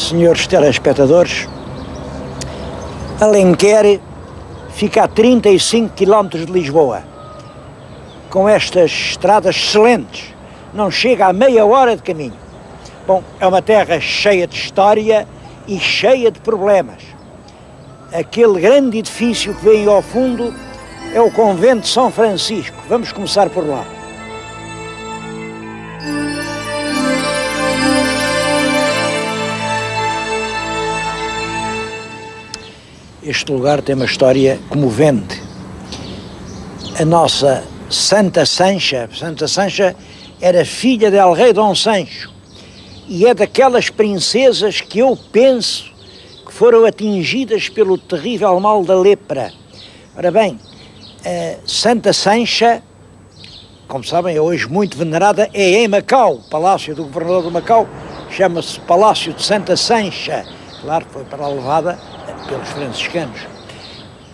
Senhores telespectadores, Alenquer fica a 35 km de Lisboa, com estas estradas excelentes, não chega a meia hora de caminho. Bom, é uma terra cheia de história e cheia de problemas. Aquele grande edifício que vem ao fundo é o Convento de São Francisco. Vamos começar por lá. Este lugar tem uma história comovente. A nossa Santa Sancha era filha del rei Dom Sancho e é daquelas princesas que eu penso que foram atingidas pelo terrível mal da lepra. Ora bem, a Santa Sancha, como sabem, é hoje muito venerada, é em Macau, o palácio do governador de Macau, chama-se Palácio de Santa Sancha. Claro que foi para lá levada pelos franciscanos,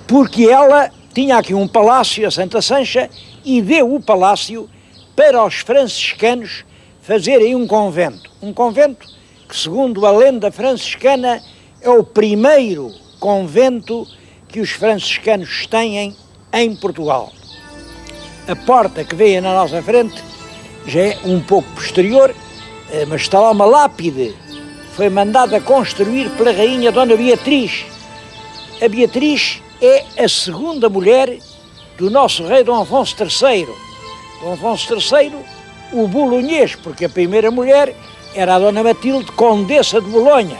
porque ela tinha aqui um palácio, a Santa Sancha, e deu o palácio para os franciscanos fazerem um convento que, segundo a lenda franciscana, é o primeiro convento que os franciscanos têm em Portugal. A porta que vem na nossa frente já é um pouco posterior, mas está lá uma lápide, foi mandada construir pela rainha Dona Beatriz. A Beatriz é a segunda mulher do nosso rei Dom Afonso III. Dom Afonso III, o bolonhês, porque a primeira mulher era a Dona Matilde, Condessa de Bolonha.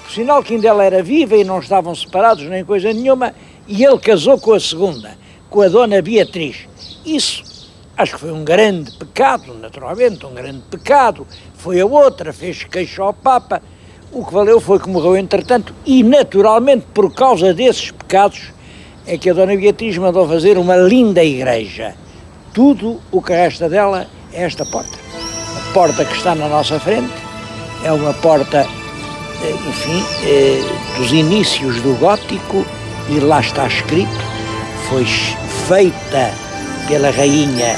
Por sinal que ainda ela era viva e não estavam separados nem coisa nenhuma, e ele casou com a segunda, com a Dona Beatriz. Isso acho que foi um grande pecado, naturalmente, um grande pecado. Foi a outra, fez queixo ao Papa. O que valeu foi que morreu entretanto e, naturalmente, por causa desses pecados, é que a Dona Beatriz mandou fazer uma linda igreja. Tudo o que resta dela é esta porta. A porta que está na nossa frente é uma porta, enfim, dos inícios do gótico, e lá está escrito, foi feita pela rainha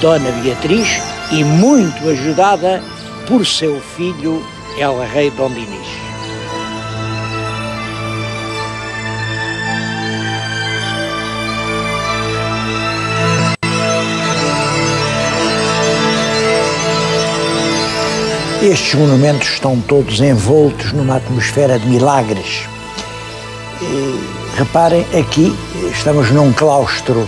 Dona Beatriz e muito ajudada por seu filho El Rei Dom Dinis. Estes monumentos estão todos envoltos numa atmosfera de milagres. Reparem, aqui estamos num claustro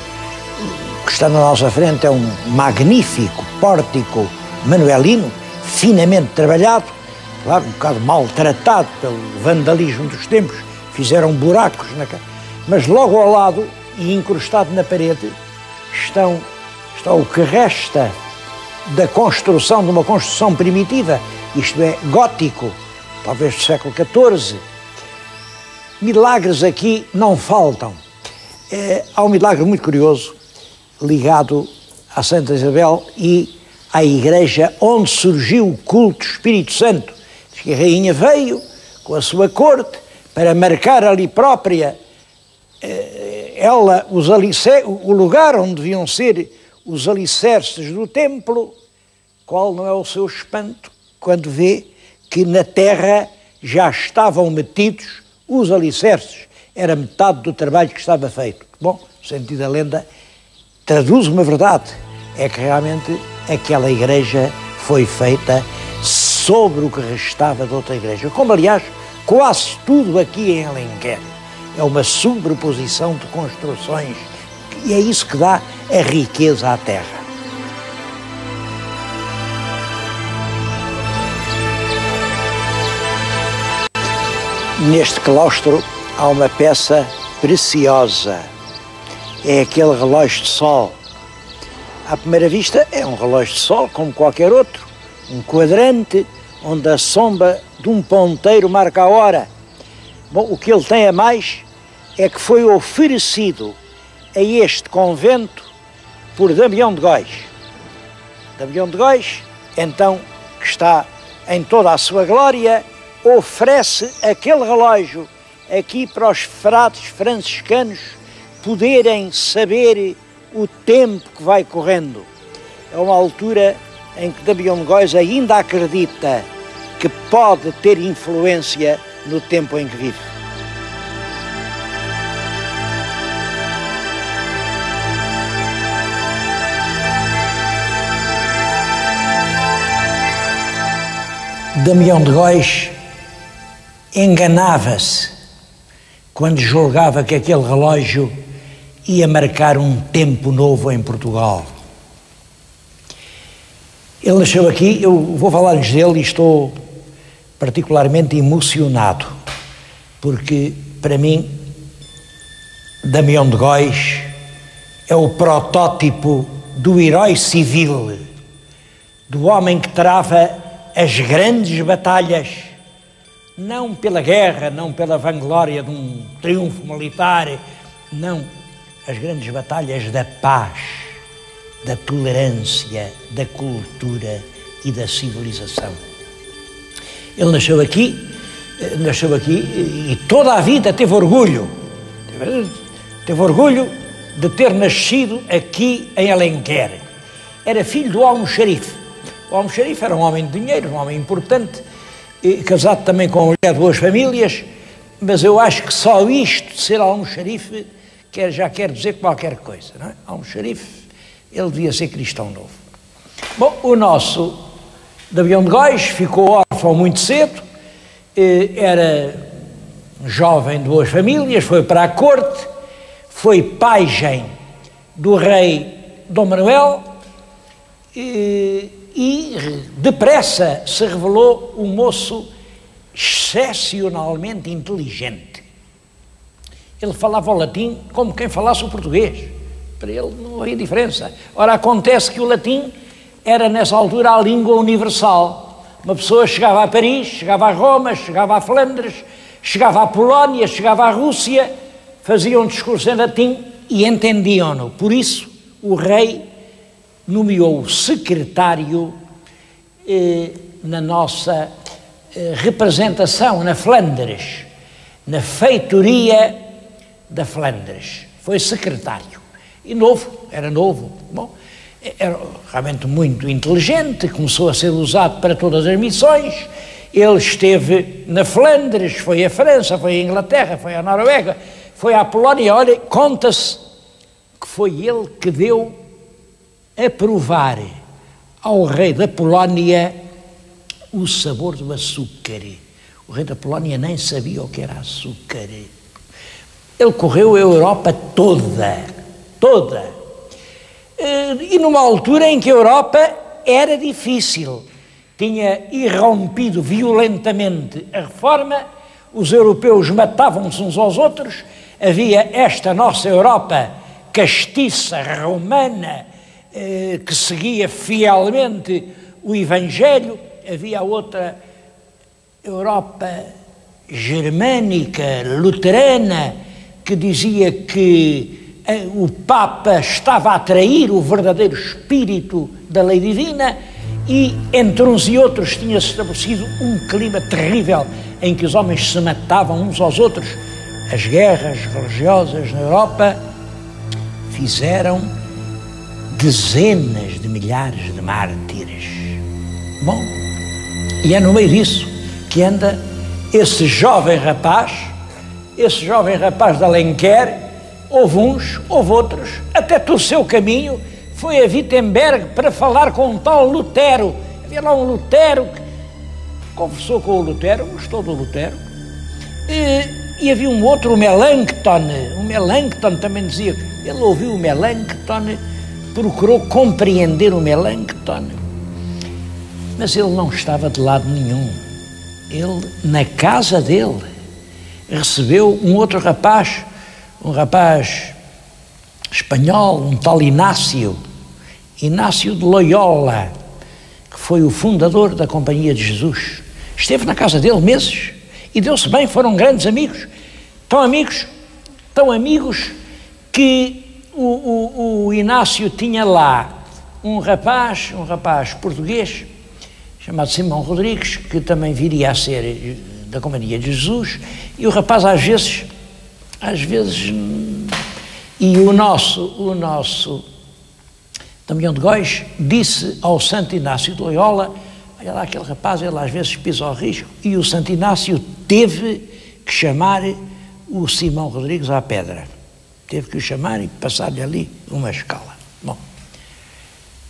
que está na nossa frente, é um magnífico pórtico manuelino, finamente trabalhado, claro, um bocado maltratado pelo vandalismo dos tempos, fizeram buracos na casa, mas logo ao lado e encrustado na parede está o que resta da construção, de uma construção primitiva, isto é, gótico, talvez do século XIV. Milagres aqui não faltam. Há um milagre muito curioso ligado a Santa Isabel e à igreja onde surgiu o culto do Espírito Santo. Diz que a rainha veio com a sua corte para marcar ali própria o lugar onde deviam ser os alicerces do templo. Qual não é o seu espanto quando vê que na terra já estavam metidos os alicerces? Era metade do trabalho que estava feito. Bom, no sentido da lenda, traduz uma verdade, é que realmente aquela igreja foi feita sobre o que restava de outra igreja, como aliás quase tudo aqui em Alenquer. É uma sobreposição de construções e é isso que dá a riqueza à terra. Neste claustro há uma peça preciosa, é aquele relógio de sol. À primeira vista é um relógio de sol como qualquer outro, um quadrante onde a sombra de um ponteiro marca a hora. Bom, o que ele tem a mais é que foi oferecido a este convento por Damião de Góis. Damião de Góis, então, que está em toda a sua glória, oferece aquele relógio aqui para os frades franciscanos poderem saber o tempo que vai correndo. É uma altura em que Damião de Góis ainda acredita que pode ter influência no tempo em que vive. Damião de Góis enganava-se quando julgava que aquele relógio ia marcar um tempo novo em Portugal. Ele nasceu aqui, eu vou falar-lhes dele e estou particularmente emocionado, porque, para mim, Damião de Góis é o protótipo do herói civil, do homem que trava as grandes batalhas, não pela guerra, não pela vanglória de um triunfo militar, não, as grandes batalhas da paz, da tolerância, da cultura e da civilização. Ele nasceu aqui e toda a vida teve orgulho de ter nascido aqui em Alenquer. Era filho do almoxarife. O almoxarife era um homem de dinheiro, um homem importante, casado também com uma mulher de boas famílias, mas eu acho que só isto de ser almoxarife já quer dizer qualquer coisa, não é? Almoxarife, ele devia ser cristão novo. Bom, o nosso Damião de Góis ficou órfão muito cedo, era jovem de boas famílias, foi para a corte, foi pajem do rei Dom Manuel e depressa se revelou um moço excepcionalmente inteligente. Ele falava o latim como quem falasse o português. Para ele não havia diferença. Ora, acontece que o latim era nessa altura a língua universal. Uma pessoa chegava a Paris, chegava a Roma, chegava a Flandres, chegava à Polónia, chegava à Rússia, fazia um discurso em latim e entendiam-no. Por isso, o rei nomeou secretário na nossa representação na Flandres, na feitoria da Flandres. Foi secretário. E era novo. Bom, era realmente muito inteligente, começou a ser usado para todas as missões. Ele esteve na Flandres, foi à França, foi à Inglaterra, foi à Noruega, foi à Polónia. Olha, conta-se que foi ele que deu a provar ao rei da Polónia o sabor do açúcar. O rei da Polónia nem sabia o que era açúcar. Ele correu a Europa toda. E numa altura em que a Europa era difícil, tinha irrompido violentamente a reforma, os europeus matavam-se uns aos outros, havia esta nossa Europa castiça, romana, que seguia fielmente o Evangelho, havia a outra Europa germânica, luterana, que dizia que o Papa estava a trair o verdadeiro espírito da lei divina, e entre uns e outros tinha-se estabelecido um clima terrível em que os homens se matavam uns aos outros. As guerras religiosas na Europa fizeram dezenas de milhares de mártires. Bom, e é no meio disso que anda esse jovem rapaz de Alenquer. Houve uns, houve outros, até torceu o caminho, foi a Wittenberg para falar com um tal Lutero. Havia lá um Lutero que conversou com o Lutero, gostou do Lutero, e havia um outro, o Melanchthon também dizia, ele ouviu o Melanchthon, procurou compreender o Melanchthon, mas ele não estava de lado nenhum. Ele, na casa dele, recebeu um outro rapaz, um rapaz espanhol, um tal Inácio de Loyola, que foi o fundador da Companhia de Jesus. Esteve na casa dele meses e deu-se bem, foram grandes amigos, tão amigos que o Inácio tinha lá um rapaz português chamado Simão Rodrigues, que também viria a ser da Companhia de Jesus, e o rapaz às vezes, e o nosso Damião de Góis disse ao Santo Inácio de Loyola: olha lá aquele rapaz, ele às vezes pisa ao risco, e o Santo Inácio teve que chamar o Simão Rodrigues à pedra. Teve que o chamar e passar-lhe ali uma escala. Bom,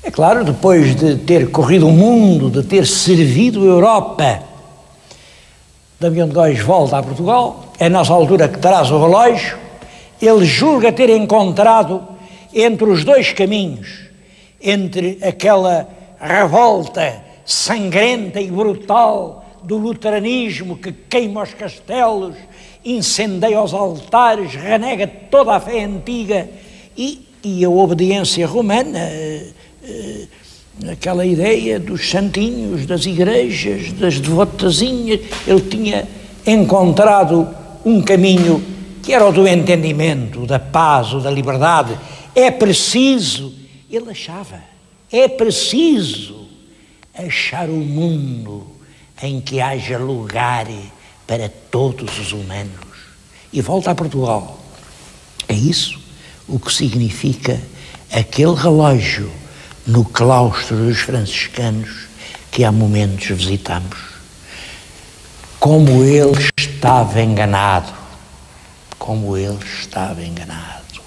é claro, depois de ter corrido o mundo, de ter servido a Europa, Damião de Góis volta a Portugal, é nessa altura que traz o relógio, ele julga ter encontrado entre os dois caminhos, entre aquela revolta sangrenta e brutal do luteranismo que queima os castelos, incendeia os altares, renega toda a fé antiga e a obediência romana, aquela ideia dos santinhos, das igrejas, das devotazinhas. Ele tinha encontrado um caminho que era o do entendimento, da paz, o da liberdade. É preciso, ele achava, é preciso achar o mundo em que haja lugar para todos os humanos. E volta a Portugal. É isso o que significa aquele relógio no claustro dos franciscanos que há momentos visitamos. Como ele estava enganado. Como ele estava enganado.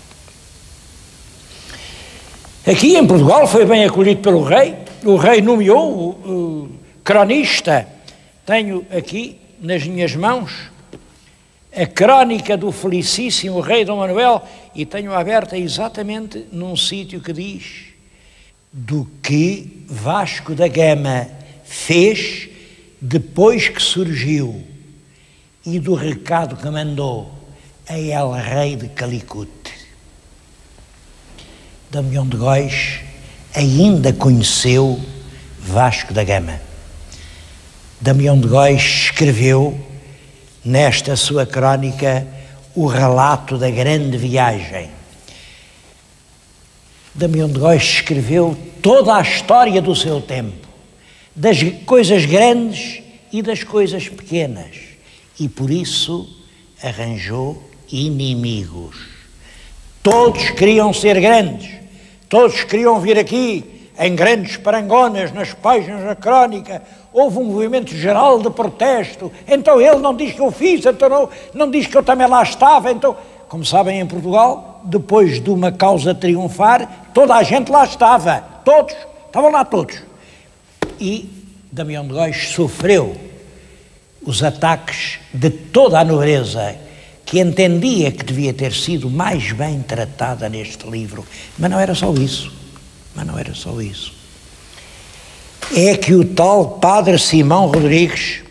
Aqui em Portugal foi bem acolhido pelo rei. O rei nomeou o cronista. Tenho aqui nas minhas mãos a crónica do felicíssimo rei Dom Manuel e tenho aberta exatamente num sítio que diz do que Vasco da Gama fez depois que surgiu e do recado que mandou a El Rei de Calicut. Damião de Góis ainda conheceu Vasco da Gama. Damião de Góis escreveu nesta sua crónica o relato da grande viagem. Damião de Góis escreveu toda a história do seu tempo, das coisas grandes e das coisas pequenas, e por isso arranjou inimigos. Todos queriam ser grandes, todos queriam vir aqui em grandes parangonas, nas páginas da crónica. Houve um movimento geral de protesto. Então ele não diz que eu fiz, então não diz que eu também lá estava. Então, como sabem, em Portugal, depois de uma causa triunfar, toda a gente lá estava. Todos, estavam lá todos. E Damião de Góis sofreu os ataques de toda a nobreza que entendia que devia ter sido mais bem tratada neste livro. Mas não era só isso. É que o tal padre Simão Rodrigues,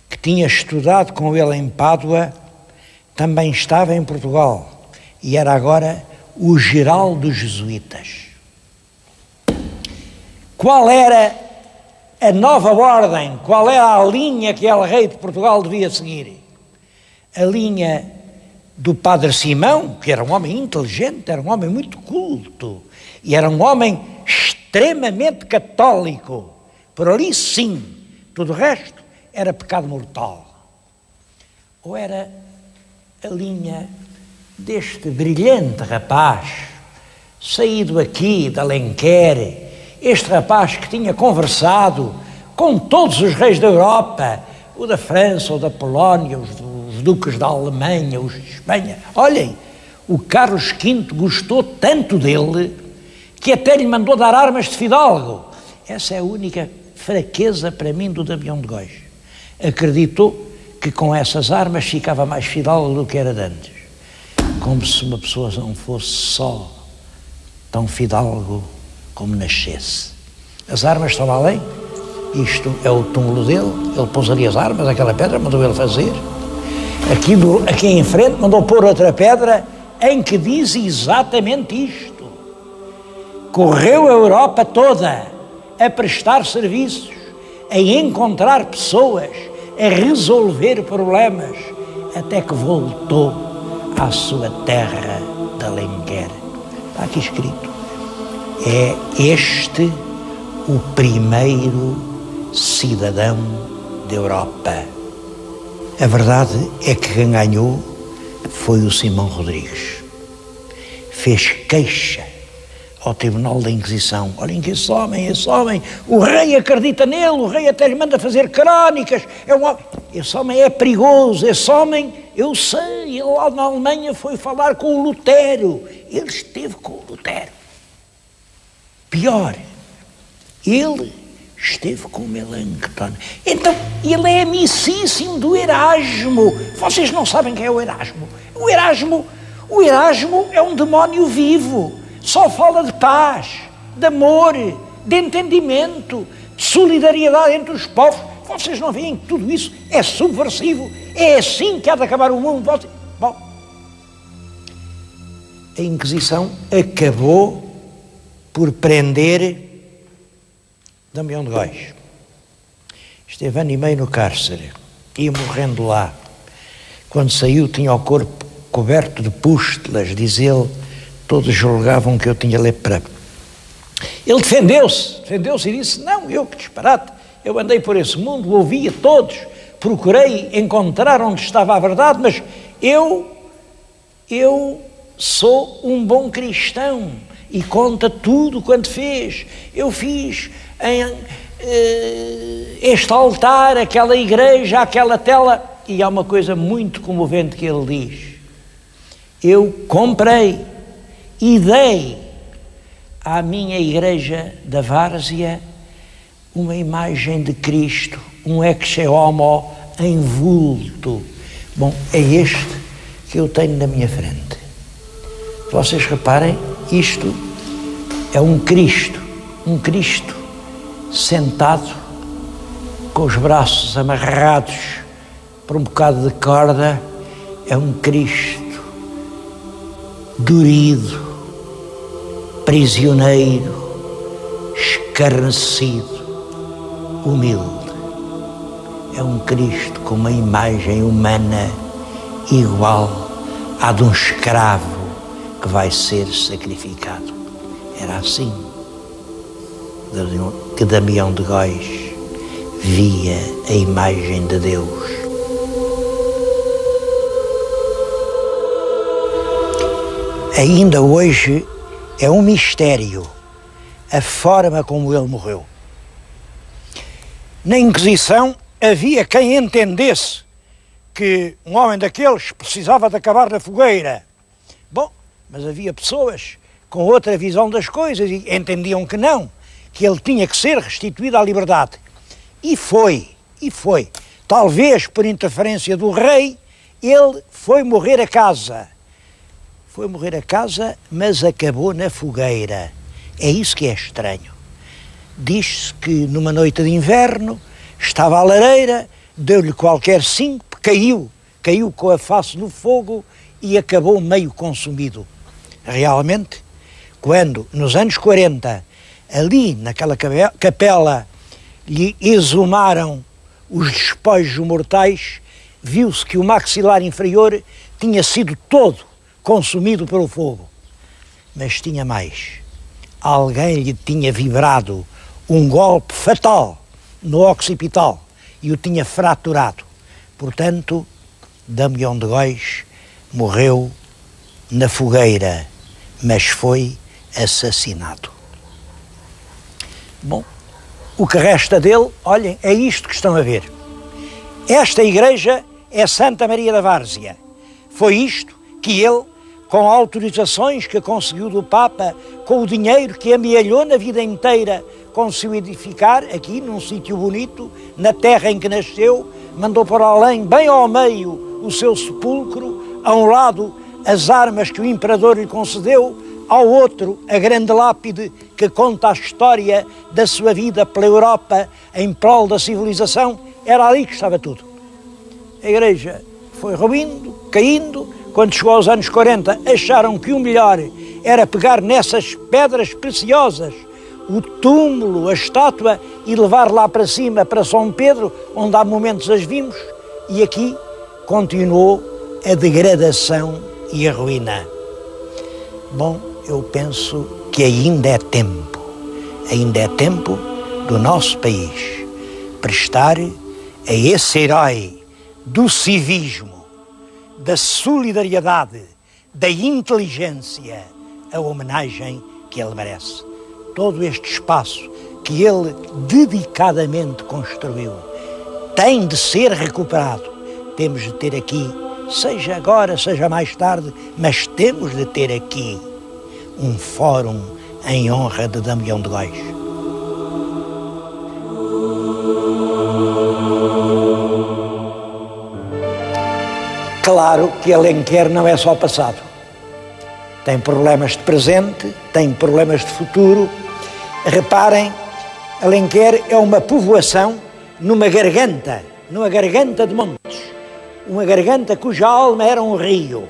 que tinha estudado com ele em Pádua, também estava em Portugal e era agora o geral dos jesuítas. Qual era a nova ordem? Qual era a linha que El Rei de Portugal devia seguir? A linha do padre Simão, que era um homem inteligente, era um homem muito culto e era um homem extremamente católico. Por ali sim, tudo o resto era pecado mortal. Ou era a linha deste brilhante rapaz, saído aqui de Alenquer, este rapaz que tinha conversado com todos os reis da Europa, o da França, o da Polónia, os duques da Alemanha, os de Espanha. Olhem, o Carlos V gostou tanto dele que até lhe mandou dar armas de fidalgo. Essa é a única fraqueza para mim do Damião de Góis. Acreditou que com essas armas ficava mais fidalgo do que era de antes. Como se uma pessoa não fosse só tão fidalgo como nascesse. As armas estão além. Isto é o túmulo dele. Ele pôs ali as armas, aquela pedra, mandou ele fazer. Aqui em frente mandou pôr outra pedra em que diz exatamente isto. Correu a Europa toda a prestar serviços, a encontrar pessoas, a resolver problemas, até que voltou à sua terra de Alenquer. Está aqui escrito. É este o primeiro cidadão da Europa. A verdade é que quem ganhou foi o Simão Rodrigues. Fez queixa ao Tribunal da Inquisição. Olhem que esse homem, o rei acredita nele, o rei até lhe manda fazer crónicas. Esse homem é perigoso, esse homem, eu sei, ele lá na Alemanha foi falar com o Lutero. Ele esteve com o Lutero. Pior, ele esteve com o Melanchthon. Então, ele é amicíssimo do Erasmo. Vocês não sabem quem é o Erasmo? O Erasmo é um demónio vivo. Só fala de paz, de amor, de entendimento, de solidariedade entre os povos. Vocês não veem que tudo isso é subversivo? É assim que há de acabar o mundo? Bom, a Inquisição acabou por prender Damião de Góis. Esteve ano e meio no cárcere, ia morrendo lá. Quando saiu tinha o corpo coberto de pústulas, diz ele, todos julgavam que eu tinha lepra. Ele defendeu-se e disse, não, eu que disparate, eu andei por esse mundo, ouvi a todos, procurei encontrar onde estava a verdade, mas eu sou um bom cristão e conta tudo quanto fez. Eu fiz este altar, aquela igreja, aquela tela, e há uma coisa muito comovente que ele diz. Eu comprei e dei à minha igreja da Várzea uma imagem de Cristo, um ecce homo em vulto. Bom, é este que eu tenho na minha frente. Vocês reparem, isto é um Cristo sentado, com os braços amarrados por um bocado de corda, é um Cristo dorido, prisioneiro, escarnecido, humilde. É um Cristo com uma imagem humana igual à de um escravo que vai ser sacrificado. Era assim que Damião de Góis via a imagem de Deus. Ainda hoje é um mistério a forma como ele morreu. Na Inquisição havia quem entendesse que um homem daqueles precisava de acabar na fogueira. Bom, mas havia pessoas com outra visão das coisas e entendiam que não, que ele tinha que ser restituído à liberdade. E foi. Talvez por interferência do rei, ele foi morrer a casa. Mas acabou na fogueira. É isso que é estranho. Diz-se que numa noite de inverno estava à lareira, deu-lhe qualquer síncope, caiu com a face no fogo e acabou meio consumido. Realmente, quando nos anos 40, ali naquela capela, lhe exumaram os despojos mortais, viu-se que o maxilar inferior tinha sido todo consumido pelo fogo. Mas tinha mais. Alguém lhe tinha vibrado um golpe fatal no occipital e o tinha fraturado. Portanto, Damião de Góis morreu na fogueira, mas foi assassinado. Bom, o que resta dele, olhem, é isto que estão a ver. Esta igreja é Santa Maria da Várzea. Foi isto que ele, com autorizações que conseguiu do Papa, com o dinheiro que amealhou na vida inteira, conseguiu edificar aqui num sítio bonito, na terra em que nasceu, mandou para além, bem ao meio, o seu sepulcro, a um lado as armas que o imperador lhe concedeu, ao outro a grande lápide que conta a história da sua vida pela Europa em prol da civilização. Era ali que estava tudo. A igreja foi ruindo, caindo. Quando chegou aos anos 40, acharam que o melhor era pegar nessas pedras preciosas, o túmulo, a estátua, e levar lá para cima, para São Pedro, onde há momentos as vimos, e aqui continuou a degradação e a ruína. Bom, eu penso que ainda é tempo do nosso país prestar a esse herói do civismo, da solidariedade, da inteligência, a homenagem que ele merece. Todo este espaço que ele dedicadamente construiu tem de ser recuperado. Temos de ter aqui, seja agora, seja mais tarde, mas temos de ter aqui um fórum em honra de Damião de Góis. Claro que Alenquer não é só passado. Tem problemas de presente, tem problemas de futuro. Reparem, Alenquer é uma povoação numa garganta de montes. Uma garganta cuja alma era um rio.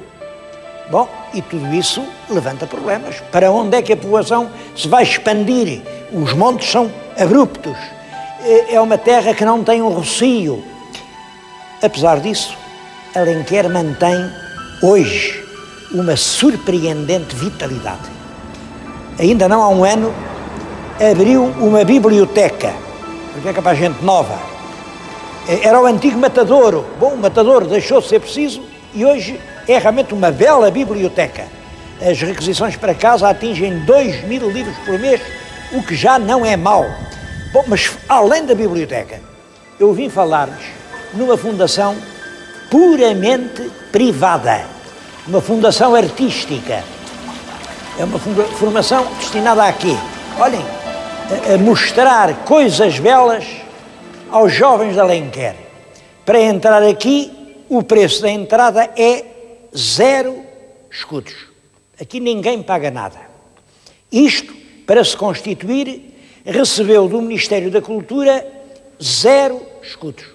Bom, e tudo isso levanta problemas. Para onde é que a povoação se vai expandir? Os montes são abruptos. É uma terra que não tem um rocio. Apesar disso, Alenquer mantém hoje uma surpreendente vitalidade. Ainda não há um ano abriu uma biblioteca para a gente nova. Era o antigo matadouro. Bom, o matadouro deixou de ser preciso e hoje é realmente uma bela biblioteca. As requisições para casa atingem 2.000 livros por mês, o que já não é mau. Bom, mas além da biblioteca, eu vim falar-lhes numa fundação puramente privada, uma fundação artística. É uma formação destinada a quê? Olhem, a mostrar coisas belas aos jovens de Alenquer. Para entrar aqui, o preço da entrada é 0 escudos. Aqui ninguém paga nada. Isto, para se constituir, recebeu do Ministério da Cultura 0 escudos.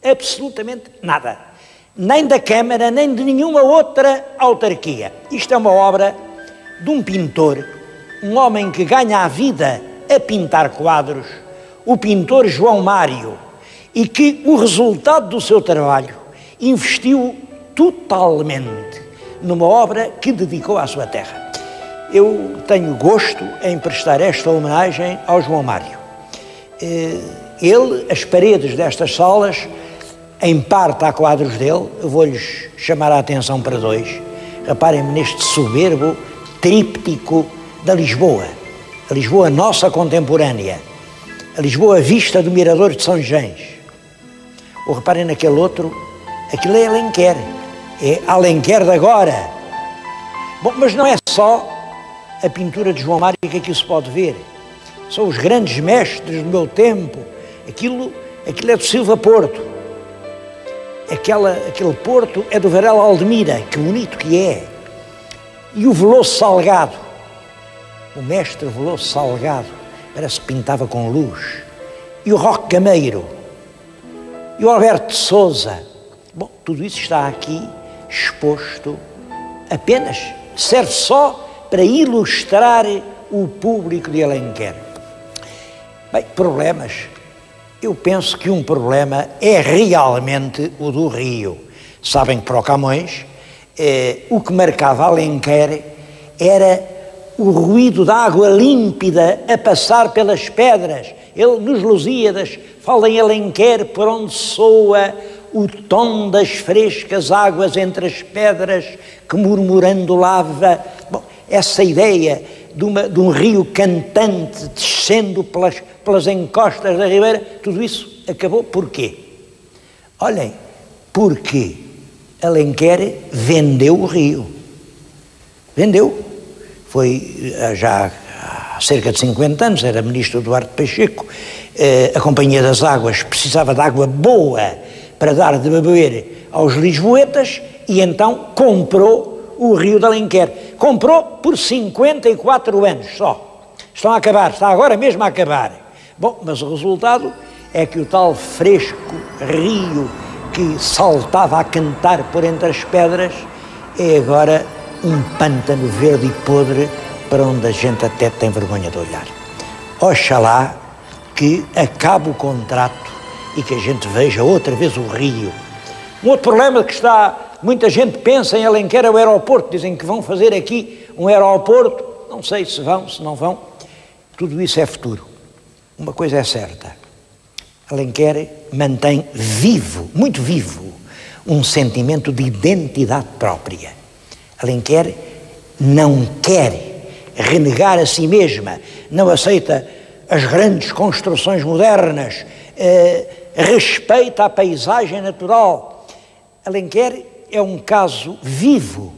Absolutamente nada. Nem da Câmara, nem de nenhuma outra autarquia. Isto é uma obra de um pintor, um homem que ganha a vida a pintar quadros, o pintor João Mário, e que o resultado do seu trabalho investiu totalmente numa obra que dedicou à sua terra. Eu tenho gosto em prestar esta homenagem ao João Mário. Ele, as paredes destas salas, em parte há quadros dele, eu vou-lhes chamar a atenção para 2. Reparem-me neste soberbo tríptico da Lisboa, a Lisboa nossa contemporânea, a Lisboa vista do Mirador de São Gens. Ou reparem naquele outro, aquilo é Alenquer, é Alenquer de agora. Bom, mas não é só a pintura de João Mário que aqui se pode ver, são os grandes mestres do meu tempo. Aquilo é do Silva Porto, aquele Porto é do Varela Aldemira, que bonito que é. E o Veloso Salgado, o mestre Veloso Salgado, parece que pintava com luz. E o Roque Gameiro, e o Alberto de Sousa. Bom, tudo isso está aqui exposto, apenas serve só para ilustrar o público de Alenquer. Bem, problemas. Eu penso que um problema é realmente o do rio. Sabem que para o Camões, o que marcava Alenquer era o ruído da água límpida a passar pelas pedras. Ele, nos Lusíadas, fala em Alenquer, por onde soa o tom das frescas águas entre as pedras que murmurando lava. Bom, essa ideia de um rio cantante descendo pelas encostas da ribeira, tudo isso acabou por quê? Olhem, porque Alenquer vendeu o rio. Vendeu. Foi já há cerca de 50 anos, era ministro Duarte Pacheco, a Companhia das Águas precisava de água boa para dar de beber aos lisboetas e então comprou o rio de Alenquer. Comprou por 54 anos só. Estão a acabar, está agora mesmo a acabar. Bom, mas o resultado é que o tal fresco rio que saltava a cantar por entre as pedras é agora um pântano verde e podre para onde a gente até tem vergonha de olhar. Oxalá que acabe o contrato e que a gente veja outra vez o rio. Um outro problema que muita gente pensa em Alenquer é o aeroporto. Dizem que vão fazer aqui um aeroporto, não sei se vão, se não vão. Tudo isso é futuro. Uma coisa é certa, Alenquer mantém vivo, muito vivo, um sentimento de identidade própria. Alenquer não quer renegar a si mesma, não aceita as grandes construções modernas, respeita a paisagem natural. Alenquer é um caso vivo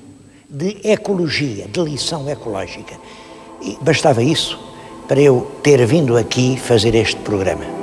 de ecologia, de lição ecológica. E bastava isso para eu ter vindo aqui fazer este programa.